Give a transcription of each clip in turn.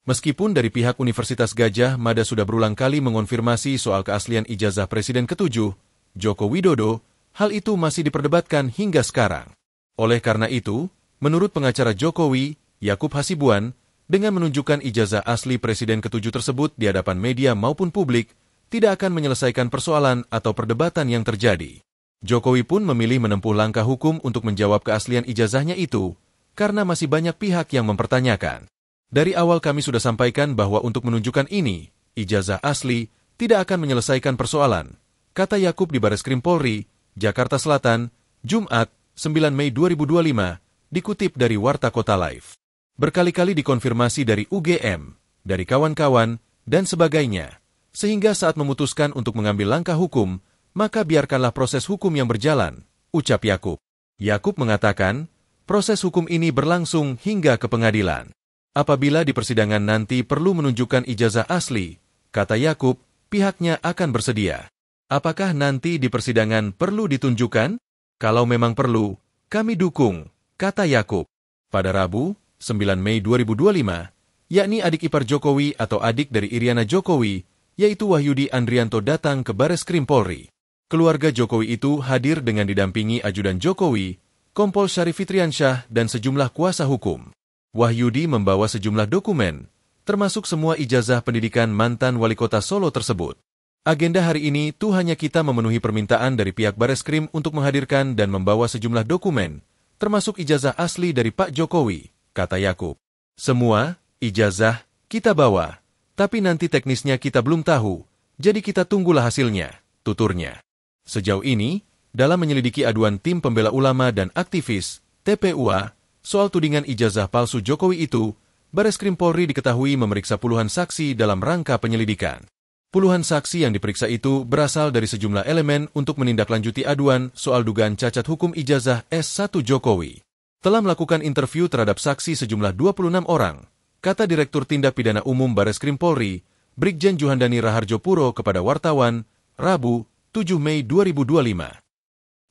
Meskipun dari pihak Universitas Gadjah Mada sudah berulang kali mengonfirmasi soal keaslian ijazah Presiden ke-7, Joko Widodo, hal itu masih diperdebatkan hingga sekarang. Oleh karena itu, menurut pengacara Jokowi, Yakub Hasibuan, dengan menunjukkan ijazah asli Presiden ke-7 tersebut di hadapan media maupun publik, tidak akan menyelesaikan persoalan atau perdebatan yang terjadi. Jokowi pun memilih menempuh langkah hukum untuk menjawab keaslian ijazahnya itu, karena masih banyak pihak yang mempertanyakan. Dari awal kami sudah sampaikan bahwa untuk menunjukkan ini, ijazah asli tidak akan menyelesaikan persoalan, kata Yakub di Bareskrim Polri, Jakarta Selatan, Jumat, 9 Mei 2025, dikutip dari Warta Kota Live. Berkali-kali dikonfirmasi dari UGM, dari kawan-kawan, dan sebagainya, sehingga saat memutuskan untuk mengambil langkah hukum, maka biarkanlah proses hukum yang berjalan, ucap Yakub. Yakub mengatakan, proses hukum ini berlangsung hingga ke pengadilan. Apabila di persidangan nanti perlu menunjukkan ijazah asli, kata Yakub, pihaknya akan bersedia. Apakah nanti di persidangan perlu ditunjukkan? Kalau memang perlu, kami dukung, kata Yakub. Pada Rabu, 9 Mei 2025, yakni adik ipar Jokowi atau adik dari Iriana Jokowi, yaitu Wahyudi Andrianto datang ke Bareskrim Polri. Keluarga Jokowi itu hadir dengan didampingi ajudan Jokowi, Kompol Syarif Fitriansyah dan sejumlah kuasa hukum. Wahyudi membawa sejumlah dokumen, termasuk semua ijazah pendidikan mantan wali kota Solo tersebut. Agenda hari ini tuh hanya kita memenuhi permintaan dari pihak Bareskrim untuk menghadirkan dan membawa sejumlah dokumen, termasuk ijazah asli dari Pak Jokowi, kata Yakub. Semua ijazah kita bawa, tapi nanti teknisnya kita belum tahu, jadi kita tunggulah hasilnya, tuturnya. Sejauh ini, dalam menyelidiki aduan tim pembela ulama dan aktivis, TPUA, soal tudingan ijazah palsu Jokowi itu, Bareskrim Polri diketahui memeriksa puluhan saksi dalam rangka penyelidikan. Puluhan saksi yang diperiksa itu berasal dari sejumlah elemen untuk menindaklanjuti aduan soal dugaan cacat hukum ijazah S1 Jokowi. Telah melakukan interview terhadap saksi sejumlah 26 orang, kata Direktur Tindak Pidana Umum Bareskrim Polri, Brigjen Juhandani Raharjopuro kepada wartawan, Rabu, 7 Mei 2025.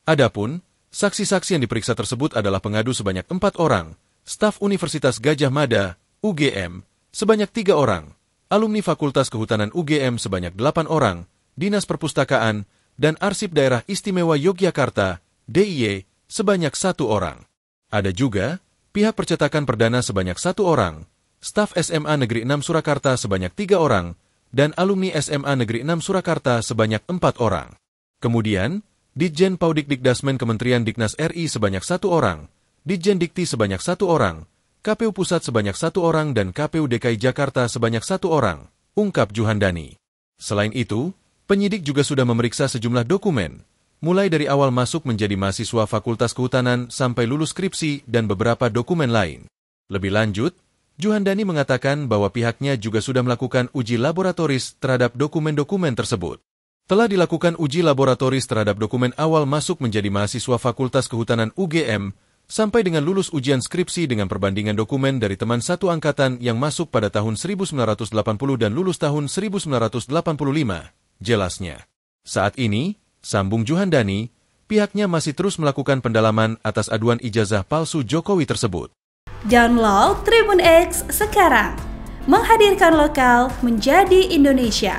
Adapun, saksi-saksi yang diperiksa tersebut adalah pengadu sebanyak 4 orang, staf Universitas Gadjah Mada, UGM, sebanyak 3 orang, alumni Fakultas Kehutanan UGM sebanyak 8 orang, Dinas Perpustakaan, dan Arsip Daerah Istimewa Yogyakarta, DIY, sebanyak 1 orang. Ada juga, pihak percetakan perdana sebanyak 1 orang, staf SMA Negeri 6 Surakarta sebanyak 3 orang, dan alumni SMA Negeri 6 Surakarta sebanyak 4 orang. Kemudian, Ditjen Paudikdikdasmen Kementerian Diknas RI sebanyak 1 orang, Ditjen Dikti sebanyak 1 orang, KPU Pusat sebanyak 1 orang dan KPU DKI Jakarta sebanyak 1 orang, ungkap Juhandani. Selain itu, penyidik juga sudah memeriksa sejumlah dokumen, mulai dari awal masuk menjadi mahasiswa Fakultas Kehutanan sampai lulus skripsi dan beberapa dokumen lain. Lebih lanjut, Juhandani mengatakan bahwa pihaknya juga sudah melakukan uji laboratoris terhadap dokumen-dokumen tersebut. Telah dilakukan uji laboratoris terhadap dokumen awal masuk menjadi mahasiswa Fakultas Kehutanan UGM sampai dengan lulus ujian skripsi dengan perbandingan dokumen dari teman satu angkatan yang masuk pada tahun 1980 dan lulus tahun 1985, jelasnya. Saat ini, sambung Juhandani, pihaknya masih terus melakukan pendalaman atas aduan ijazah palsu Jokowi tersebut. Download Tribun X sekarang, menghadirkan lokal menjadi Indonesia.